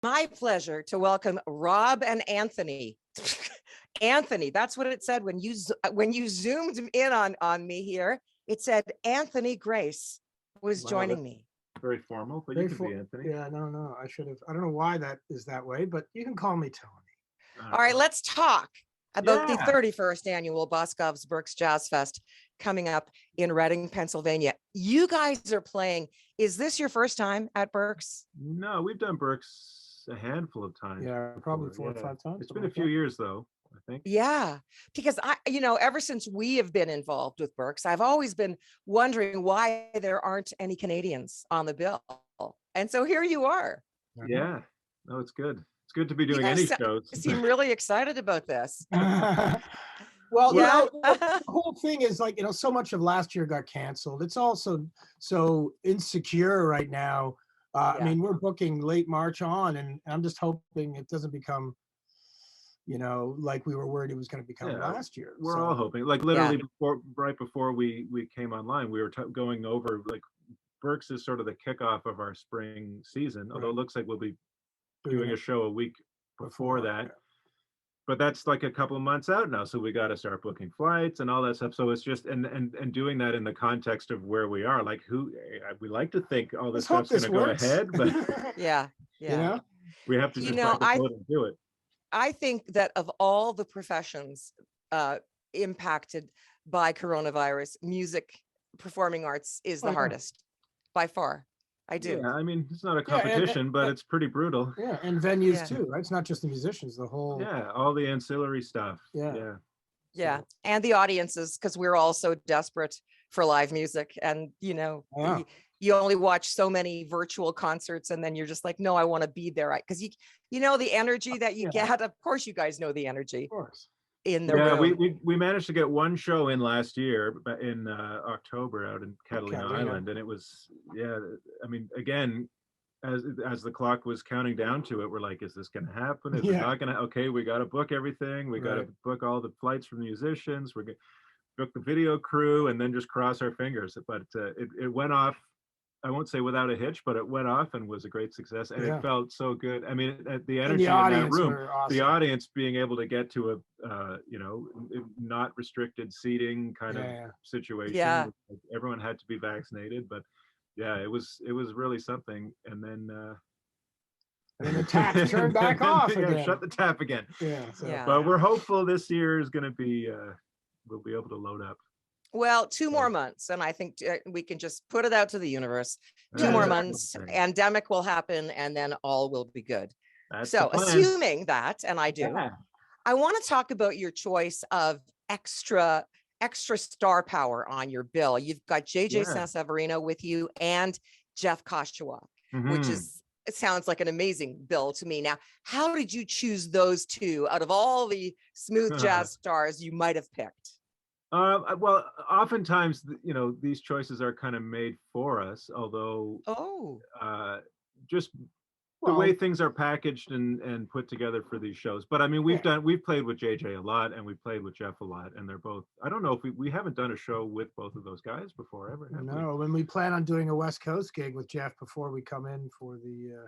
My pleasure to welcome Rob and Anthony. Anthony, that's what it said when you zoomed in on me here. It said Anthony Grace was Wow, joining that's me. very formal, but Very you can be Anthony. Yeah, no. I should have. I don't know why that is that way, but you can call me Tony. All right, let's talk about the Yeah. 31st annual Boscov's Berks Jazz Fest coming up in Reading, Pennsylvania. You guys are playing. Is this your first time at Berks? No, we've done Berks a handful of times. Yeah, probably before, 4 or 5 times. It's been a few years though, I think. Yeah, because ever since we have been involved with Berks, I've always been wondering why there aren't any Canadians on the bill. And so here you are. Yeah. No, it's good. It's good to be You doing guys any shows. seem really excited about this. Well, Yeah. the whole thing is like, so much of last year got canceled. It's also so insecure right now. I Yeah. mean, we're booking late March on, and I'm just hoping it doesn't become, like we were worried it was going to become last year. We're all hoping. Like literally right before we came online, we were going over like Berks is sort of the kickoff of our spring season. Although it looks like we'll be doing a show a week before that. Yeah. But that's like a couple of months out now, so we got to start booking flights and all that stuff. So it's just and doing that in the context of where we are. Like we like to think all this stuff's going to go ahead, but yeah, we have to just and do it. I think that of all the professions impacted by coronavirus, music, performing arts is the hardest by far. I do. Yeah, I mean, it's not a competition, but it's pretty brutal. Yeah, and venues too, right? It's not just the musicians, the whole. Yeah, all the ancillary stuff. Yeah, and the audiences, because we're all so desperate for live music, and you only watch so many virtual concerts, and then you're just like, no, I want to be there, because the energy that you get. Of course, you guys know the energy. Of course. In the room. We managed to get one show in last year in October out in Catalina Island, and it was I mean, again, as the clock was counting down to it, we're like, is this going to happen? Is it not going to? Okay, we got to book everything. We got to book all the flights from the musicians. We're going to book the video crew, and then just cross our fingers. But it went off. I won't say without a hitch, but it went off and was a great success, and it felt so good. I mean, the energy in that room, awesome. The audience being able to get to a not restricted seating kind of situation. Yeah, everyone had to be vaccinated, but it was really something. And then the tap turned back off again. Shut the tap again. Yeah. But we're hopeful this year is going to be we'll be able to load up. Well, 2 more months, and I think we can just put it out to the universe. 2 more months, pandemic will happen, and then all will be good. That's so assuming that, and I do, I want to talk about your choice of extra star power on your bill. You've got JJ Sanseverino with you and Jeff Koschuak, which it sounds like an amazing bill to me. Now, how did you choose those two out of all the smooth jazz stars you might have picked? Well, oftentimes, these choices are kind of made for us, although just the way things are packaged and put together for these shows. But I mean, we've played with JJ a lot, and we've played with Jeff a lot, and they're both, I don't know if we haven't done a show with both of those guys before ever. No, when we plan on doing a West Coast gig with Jeff before we come in for the,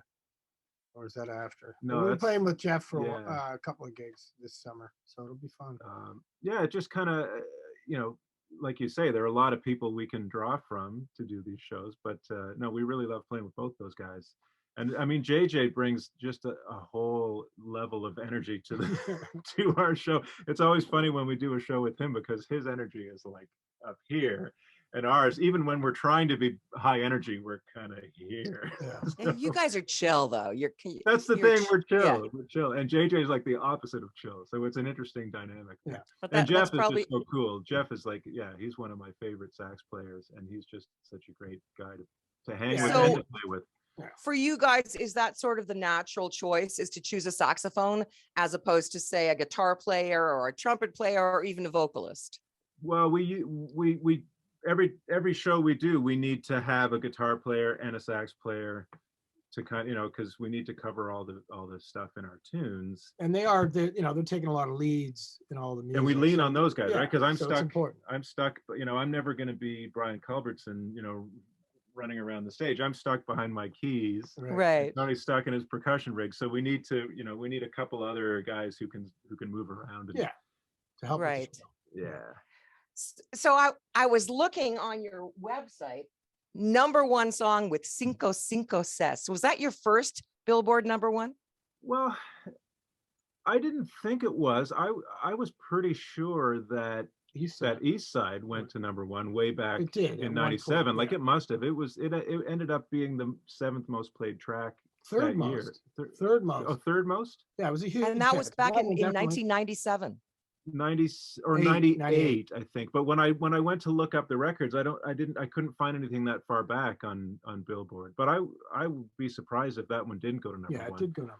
or is that after? No, we're playing with Jeff for a couple of gigs this summer, so it'll be fun. It just kind of, like you say, there are a lot of people we can draw from to do these shows, but no, we really love playing with both those guys. And I mean, JJ brings just a whole level of energy to to our show. It's always funny when we do a show with him because his energy is like up here, and ours, even when we're trying to be high energy, we're kind of here. So, you guys are chill, though. That's the thing. We're chill. Yeah. We're chill, and JJ is like the opposite of chill. So it's an interesting dynamic. Yeah, and Jeff is just so cool. Jeff is like, he's one of my favorite sax players, and he's just such a great guy to hang with and to play with. For you guys, is that sort of the natural choice, is to choose a saxophone as opposed to, say, a guitar player or a trumpet player or even a vocalist? Well, we every show we do, we need to have a guitar player and a sax player to kind of, because we need to cover all the stuff in our tunes. And they're taking a lot of leads in all the music. And we lean on those guys, right? Because I'm so stuck. I'm stuck, but I'm never going to be Brian Culbertson, running around the stage. I'm stuck behind my keys. Right. Tony's stuck in his percussion rig. So we need to, we need a couple other guys who can move around. And, to help. Right. Yeah. So I was looking on your website, #1 song with Cinco Cinco Ses. Was that your first Billboard #1? Well, I didn't think it was. I was pretty sure that East Side went to #1 way back in '97. Like it must have. It ended up being the 7th most played track third most. Year. Third most. Oh, third most? Yeah, it was a huge And that was back in 1997. 90 or 98, I think. But when I went to look up the records, I couldn't find anything that far back on Billboard. But I would be surprised if that one didn't go to #1. Yeah, it did go #1.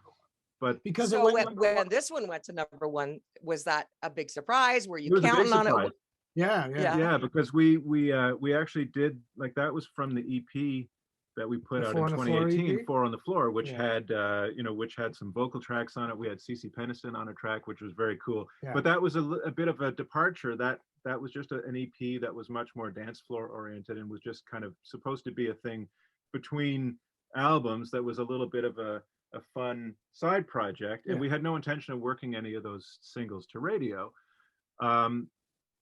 But because so when this one went to #1, was that a big surprise? Were you counting on it? Yeah, because we actually did, like, that was from the EP that we put out in 2018, Four on the Floor, which had which had some vocal tracks on it. We had Cece Peniston on a track, which was very cool. But that was a bit of a departure. That was just an EP that was much more dance floor oriented and was just kind of supposed to be a thing between albums that was a little bit of a fun side project. And we had no intention of working any of those singles to radio.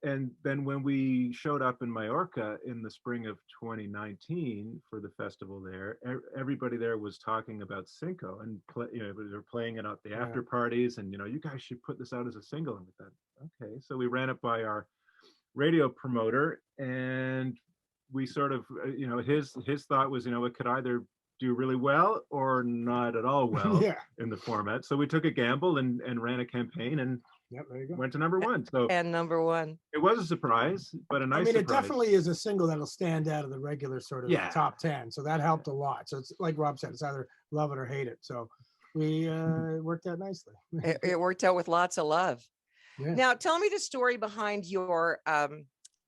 And then when we showed up in Mallorca in the spring of 2019 for the festival there, everybody there was talking about Cinco, and they were playing it at the after parties, and you guys should put this out as a single. And we thought, okay, so we ran it by our radio promoter, and we sort of, his thought was, it could either do really well or not at all well in the format. So we took a gamble and ran a campaign, and there you go. Went to #1. So and #1. It was a surprise, but a nice surprise. It definitely is a single that'll stand out of the regular sort of top 10. So that helped a lot. So it's like Rob said, it's either love it or hate it. So we worked out nicely. It worked out with lots of love. Yeah. Now tell me the story behind your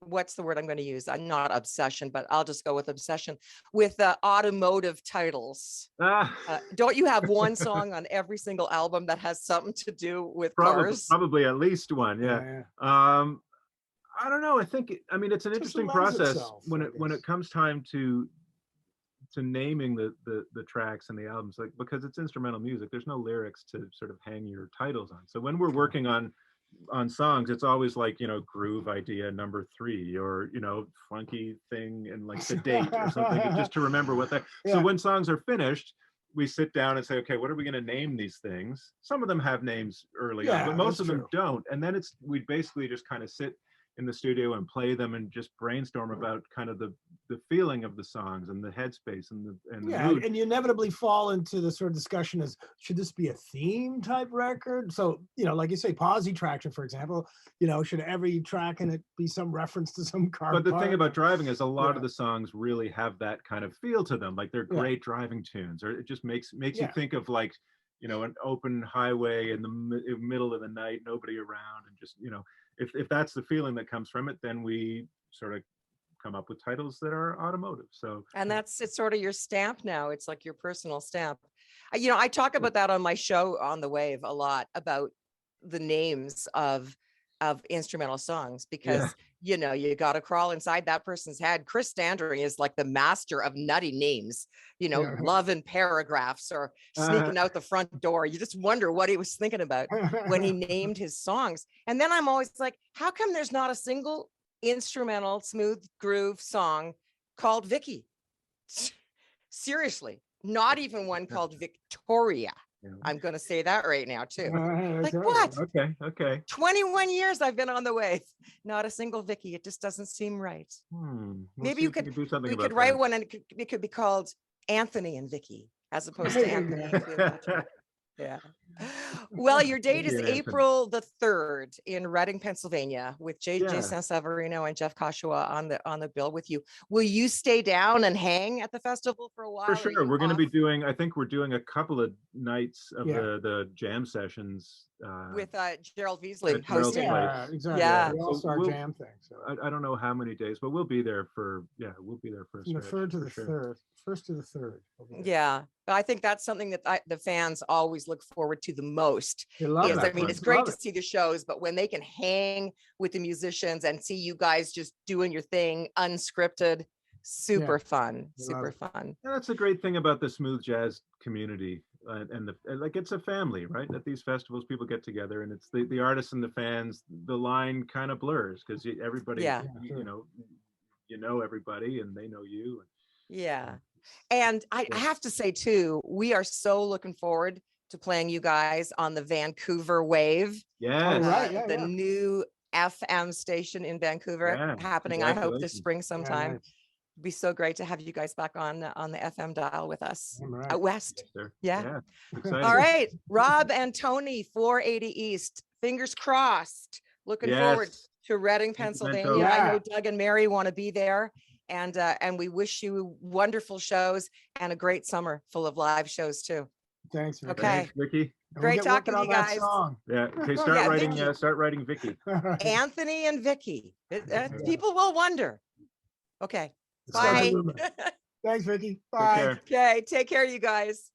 what's the word I'm going to use? I'm not obsession, but I'll just go with obsession with automotive titles. Don't you have one song on every single album that has something to do with cars? Probably at least one. Yeah. I don't know. It's an interesting process when it comes time to naming the tracks and the albums, like, because it's instrumental music. There's no lyrics to sort of hang your titles on. So when we're working on songs, it's always like, groove idea #3, or funky thing and like the date or something, just to remember what that. So when songs are finished, we sit down and say, okay, what are we going to name these things? Some of them have names early on, but most of them don't. And then we basically just kind of sit in the studio and play them and just brainstorm about kind of the feeling of the songs and the headspace and the mood. And you inevitably fall into the sort of discussion as, should this be a theme type record? So, like you say, Posi Traction, for example, should every track in it be some reference to some car? But the thing about driving is a lot of the songs really have that kind of feel to them. Like they're great driving tunes, or it just makes you think of, like, an open highway in the middle of the night, nobody around, and just, if that's the feeling that comes from it, then we sort of come up with titles that are automotive. So, and it's sort of your stamp now. It's like your personal stamp. I talk about that on my show On the Wave a lot, about the names of instrumental songs, because you got to crawl inside that person's head. Chris Standring is like the master of nutty names, love in paragraphs, or sneaking out the front door. You just wonder what he was thinking about when he named his songs. And then I'm always like, how come there's not a single instrumental smooth groove song called Vickie? Seriously, not even one called Victoria. I'm going to say that right now too. Like, what? Okay. 21 years I've been on the Wave. Not a single Vickie. It just doesn't seem right. Maybe we could write one, and it could be called Anthony and Vickie, as opposed to Anthony and Cleopatra. Yeah. Well, your date is April the 3rd in Reading, Pennsylvania, with JJ Sanseverino and Jeff Koshawa on the bill with you. Will you stay down and hang at the festival for a while? For sure. We're going to be doing, I think we're doing a couple of nights of the jam sessions with Gerald Beasley hosting. Yeah, exactly. Yeah, the All-Star Jam thing. So I don't know how many days, but we'll be there for a From the 3rd to the 3rd. 1st to the 3rd. Yeah, but I think that's something that the fans always look forward to the most. It's great to see the shows, but when they can hang with the musicians and see you guys just doing your thing unscripted, super fun, We super love fun. Yeah, that's a great thing about the smooth jazz community, like it's a family, right? At these festivals, people get together, and it's the artists and the fans. The line kind of blurs because everybody, Yeah. you know everybody, and they know you. Yeah. And I have to say too, we are so looking forward to playing you guys on the Vancouver Wave. Yes. The new FM station in Vancouver happening, I hope this spring sometime. nice. It'd be so great to have you guys back on the FM dial with us Right. out west. Yeah. Exciting. All right, Rob and Tony, 480 East, fingers crossed. Looking forward to Reading, Pennsylvania. I know Doug and Mary want to be there, and we wish you wonderful shows and a great summer full of live shows too. Thanks. Vickie. Okay. Thanks, Vickie. Great talking to you guys. Yeah. Okay. Start writing Vickie. Anthony and Vickie. People will wonder. Okay. Bye. Thanks, Vickie. Bye. Okay. Take care, you guys.